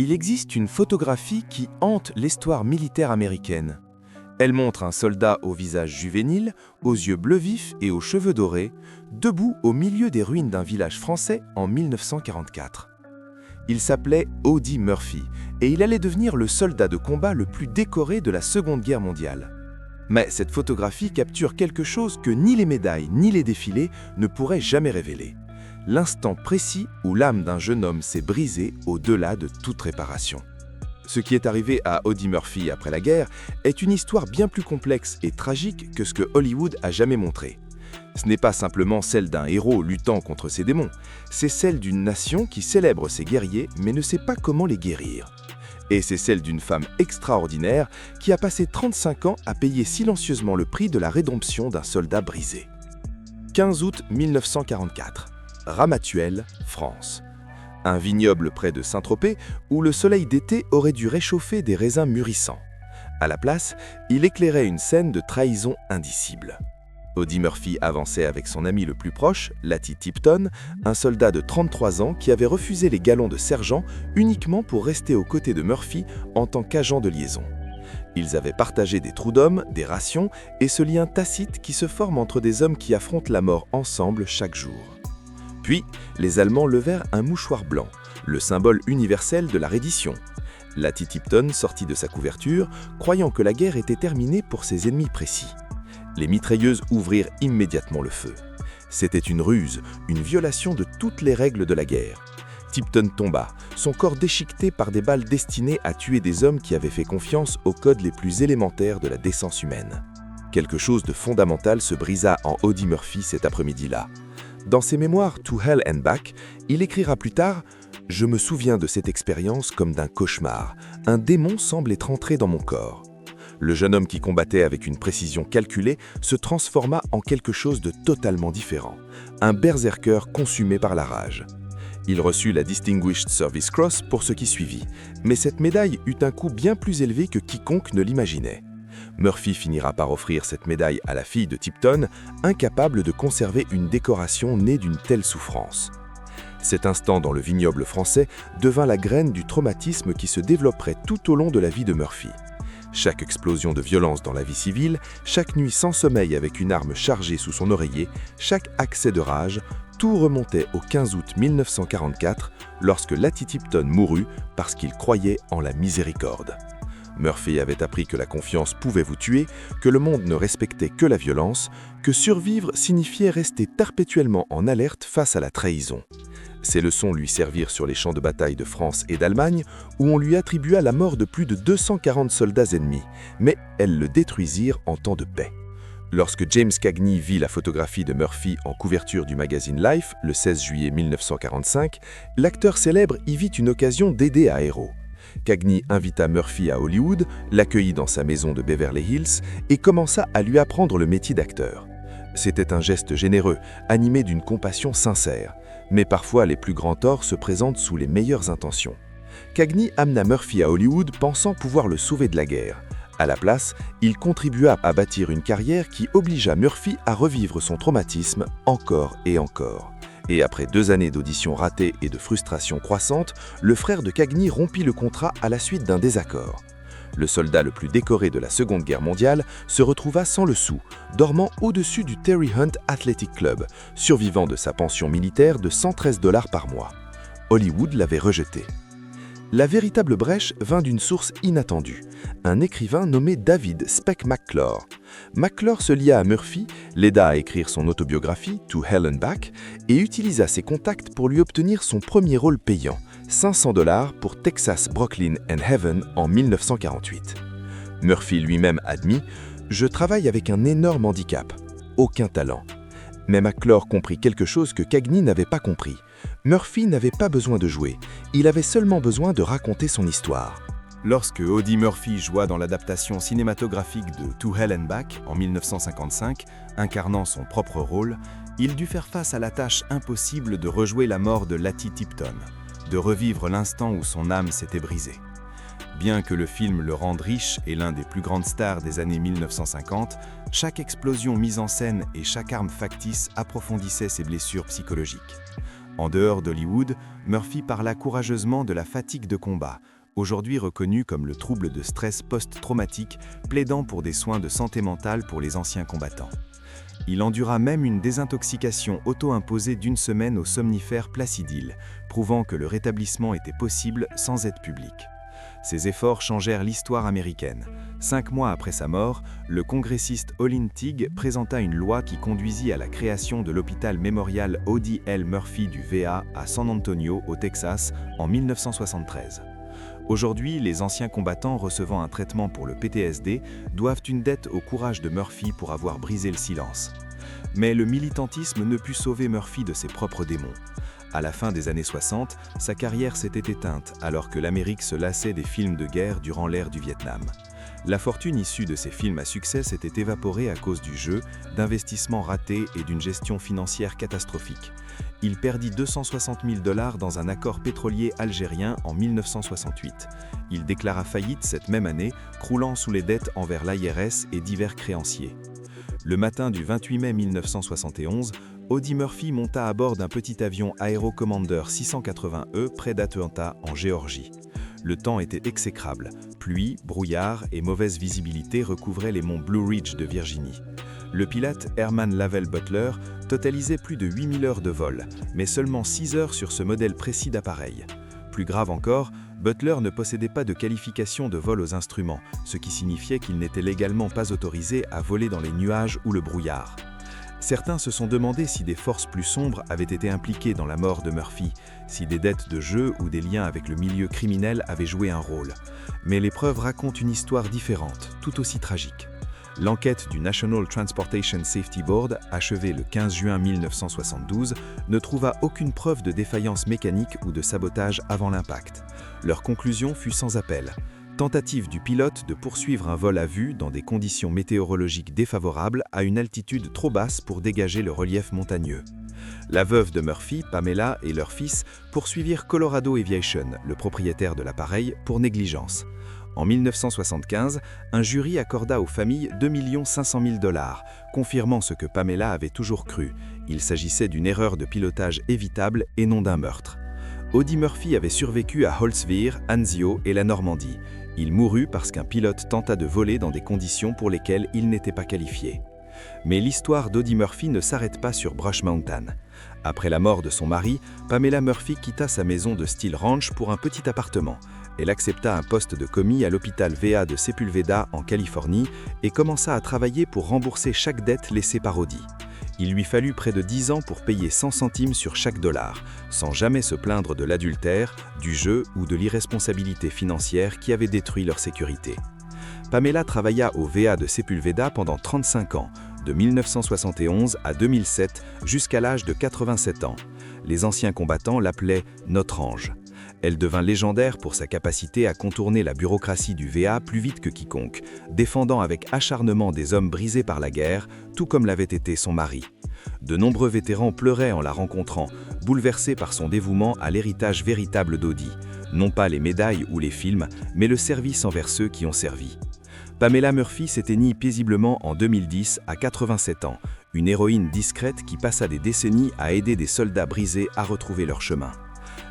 il existe une photographie qui hante l'histoire militaire américaine. Elle montre un soldat au visage juvénile, aux yeux bleus vifs et aux cheveux dorés, debout au milieu des ruines d'un village français en 1944. Il s'appelait Audie Murphy et il allait devenir le soldat de combat le plus décoré de la Seconde Guerre mondiale. Mais cette photographie capture quelque chose que ni les médailles ni les défilés ne pourraient jamais révéler. L'instant précis où l'âme d'un jeune homme s'est brisée au-delà de toute réparation. Ce qui est arrivé à Audie Murphy après la guerre est une histoire bien plus complexe et tragique que ce que Hollywood a jamais montré. Ce n'est pas simplement celle d'un héros luttant contre ses démons, c'est celle d'une nation qui célèbre ses guerriers mais ne sait pas comment les guérir. Et c'est celle d'une femme extraordinaire qui a passé 35 ans à payer silencieusement le prix de la rédemption d'un soldat brisé. 15 août 1944, Ramatuelle, France. Un vignoble près de Saint-Tropez où le soleil d'été aurait dû réchauffer des raisins mûrissants. À la place, il éclairait une scène de trahison indicible. Audie Murphy avançait avec son ami le plus proche, Latty Tipton, un soldat de 33 ans qui avait refusé les galons de sergent uniquement pour rester aux côtés de Murphy en tant qu'agent de liaison. Ils avaient partagé des trous d'hommes, des rations et ce lien tacite qui se forme entre des hommes qui affrontent la mort ensemble chaque jour. Puis, les Allemands levèrent un mouchoir blanc, le symbole universel de la reddition. Latty Tipton sortit de sa couverture, croyant que la guerre était terminée pour ses ennemis précis. Les mitrailleuses ouvrirent immédiatement le feu. C'était une ruse, une violation de toutes les règles de la guerre. Tipton tomba, son corps déchiqueté par des balles destinées à tuer des hommes qui avaient fait confiance aux codes les plus élémentaires de la décence humaine. Quelque chose de fondamental se brisa en Audie Murphy cet après-midi-là. Dans ses mémoires To Hell and Back, il écrira plus tard « Je me souviens de cette expérience comme d'un cauchemar. Un démon semble être entré dans mon corps. » Le jeune homme qui combattait avec une précision calculée se transforma en quelque chose de totalement différent. Un berserker consumé par la rage. Il reçut la Distinguished Service Cross pour ce qui suivit, mais cette médaille eut un coût bien plus élevé que quiconque ne l'imaginait. Murphy finira par offrir cette médaille à la fille de Tipton, incapable de conserver une décoration née d'une telle souffrance. Cet instant dans le vignoble français devint la graine du traumatisme qui se développerait tout au long de la vie de Murphy. Chaque explosion de violence dans la vie civile, chaque nuit sans sommeil avec une arme chargée sous son oreiller, chaque accès de rage, tout remontait au 15 août 1944 lorsque Latty Tipton mourut parce qu'il croyait en la miséricorde. Murphy avait appris que la confiance pouvait vous tuer, que le monde ne respectait que la violence, que survivre signifiait rester perpétuellement en alerte face à la trahison. Ces leçons lui servirent sur les champs de bataille de France et d'Allemagne, où on lui attribua la mort de plus de 240 soldats ennemis, mais elles le détruisirent en temps de paix. Lorsque James Cagney vit la photographie de Murphy en couverture du magazine Life, le 16 juillet 1945, l'acteur célèbre y vit une occasion d'aider à héros. Cagney invita Murphy à Hollywood, l'accueillit dans sa maison de Beverly Hills et commença à lui apprendre le métier d'acteur. C'était un geste généreux, animé d'une compassion sincère. Mais parfois, les plus grands torts se présentent sous les meilleures intentions. Cagney amena Murphy à Hollywood pensant pouvoir le sauver de la guerre. À la place, il contribua à bâtir une carrière qui obligea Murphy à revivre son traumatisme encore et encore. Et après 2 années d'auditions ratées et de frustration croissante, le frère de Cagney rompit le contrat à la suite d'un désaccord. Le soldat le plus décoré de la Seconde Guerre mondiale se retrouva sans le sou, dormant au-dessus du Terry Hunt Athletic Club, survivant de sa pension militaire de $113 par mois. Hollywood l'avait rejeté. La véritable brèche vint d'une source inattendue, un écrivain nommé David Speck McClure. McClure se lia à Murphy, l'aida à écrire son autobiographie To Hell and Back et utilisa ses contacts pour lui obtenir son premier rôle payant, $500 pour Texas, Brooklyn and Heaven en 1948. Murphy lui-même admit « Je travaille avec un énorme handicap, aucun talent ». Mais McClure comprit quelque chose que Cagney n'avait pas compris. Murphy n'avait pas besoin de jouer, il avait seulement besoin de raconter son histoire. Lorsque Audie Murphy joua dans l'adaptation cinématographique de To Hell and Back en 1955, incarnant son propre rôle, il dut faire face à la tâche impossible de rejouer la mort de Latty Tipton, de revivre l'instant où son âme s'était brisée. Bien que le film le rende riche et l'un des plus grandes stars des années 1950, chaque explosion mise en scène et chaque arme factice approfondissait ses blessures psychologiques. En dehors d'Hollywood, Murphy parla courageusement de la fatigue de combat, aujourd'hui reconnue comme le trouble de stress post-traumatique, plaidant pour des soins de santé mentale pour les anciens combattants. Il endura même une désintoxication auto-imposée d'1 semaine au somnifère Placidil, prouvant que le rétablissement était possible sans aide publique. Ces efforts changèrent l'histoire américaine. 5 mois après sa mort, le congressiste Olin Teague présenta une loi qui conduisit à la création de l'hôpital mémorial Audie L. Murphy du VA à San Antonio, au Texas, en 1973. Aujourd'hui, les anciens combattants recevant un traitement pour le PTSD doivent une dette au courage de Murphy pour avoir brisé le silence. Mais le militantisme ne put sauver Murphy de ses propres démons. À la fin des années 60, sa carrière s'était éteinte alors que l'Amérique se lassait des films de guerre durant l'ère du Vietnam. La fortune issue de ces films à succès s'était évaporée à cause du jeu, d'investissements ratés et d'une gestion financière catastrophique. Il perdit 260 000 $ dans un accord pétrolier algérien en 1968. Il déclara faillite cette même année, croulant sous les dettes envers l'IRS et divers créanciers. Le matin du 28 mai 1971, Audie Murphy monta à bord d'un petit avion Aero Commander 680E près d'Atlanta, en Géorgie. Le temps était exécrable. Pluie, brouillard et mauvaise visibilité recouvraient les monts Blue Ridge de Virginie. Le pilote Herman Lavelle Butler totalisait plus de 8000 heures de vol, mais seulement 6 heures sur ce modèle précis d'appareil. Plus grave encore, Butler ne possédait pas de qualification de vol aux instruments, ce qui signifiait qu'il n'était légalement pas autorisé à voler dans les nuages ou le brouillard. Certains se sont demandé si des forces plus sombres avaient été impliquées dans la mort de Murphy, si des dettes de jeu ou des liens avec le milieu criminel avaient joué un rôle. Mais les preuves racontent une histoire différente, tout aussi tragique. L'enquête du National Transportation Safety Board, achevée le 15 juin 1972, ne trouva aucune preuve de défaillance mécanique ou de sabotage avant l'impact. Leur conclusion fut sans appel. Tentative du pilote de poursuivre un vol à vue dans des conditions météorologiques défavorables à une altitude trop basse pour dégager le relief montagneux. La veuve de Murphy, Pamela, et leur fils poursuivirent Colorado Aviation, le propriétaire de l'appareil, pour négligence. En 1975, un jury accorda aux familles 2 500 000 $, confirmant ce que Pamela avait toujours cru. Il s'agissait d'une erreur de pilotage évitable et non d'un meurtre. Audie Murphy avait survécu à Holzwihr, Anzio et la Normandie. Il mourut parce qu'un pilote tenta de voler dans des conditions pour lesquelles il n'était pas qualifié. Mais l'histoire d'Audie Murphy ne s'arrête pas sur Brush Mountain. Après la mort de son mari, Pamela Murphy quitta sa maison de style ranch pour un petit appartement. Elle accepta un poste de commis à l'hôpital VA de Sepulveda en Californie et commença à travailler pour rembourser chaque dette laissée par Audie. Il lui fallut près de 10 ans pour payer 100 centimes sur chaque dollar, sans jamais se plaindre de l'adultère, du jeu ou de l'irresponsabilité financière qui avait détruit leur sécurité. Pamela travailla au VA de Sepulveda pendant 35 ans, de 1971 à 2007 jusqu'à l'âge de 87 ans. Les anciens combattants l'appelaient « notre ange ». Elle devint légendaire pour sa capacité à contourner la bureaucratie du VA plus vite que quiconque, défendant avec acharnement des hommes brisés par la guerre, tout comme l'avait été son mari. De nombreux vétérans pleuraient en la rencontrant, bouleversés par son dévouement à l'héritage véritable d'Audie. Non pas les médailles ou les films, mais le service envers ceux qui ont servi. Pamela Murphy s'éteignit paisiblement en 2010 à 87 ans, une héroïne discrète qui passa des décennies à aider des soldats brisés à retrouver leur chemin.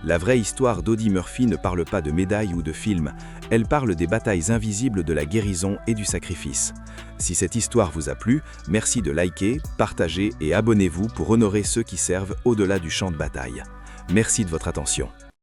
La vraie histoire d'Audie Murphy ne parle pas de médailles ou de films, elle parle des batailles invisibles de la guérison et du sacrifice. Si cette histoire vous a plu, merci de liker, partager et abonnez-vous pour honorer ceux qui servent au-delà du champ de bataille. Merci de votre attention.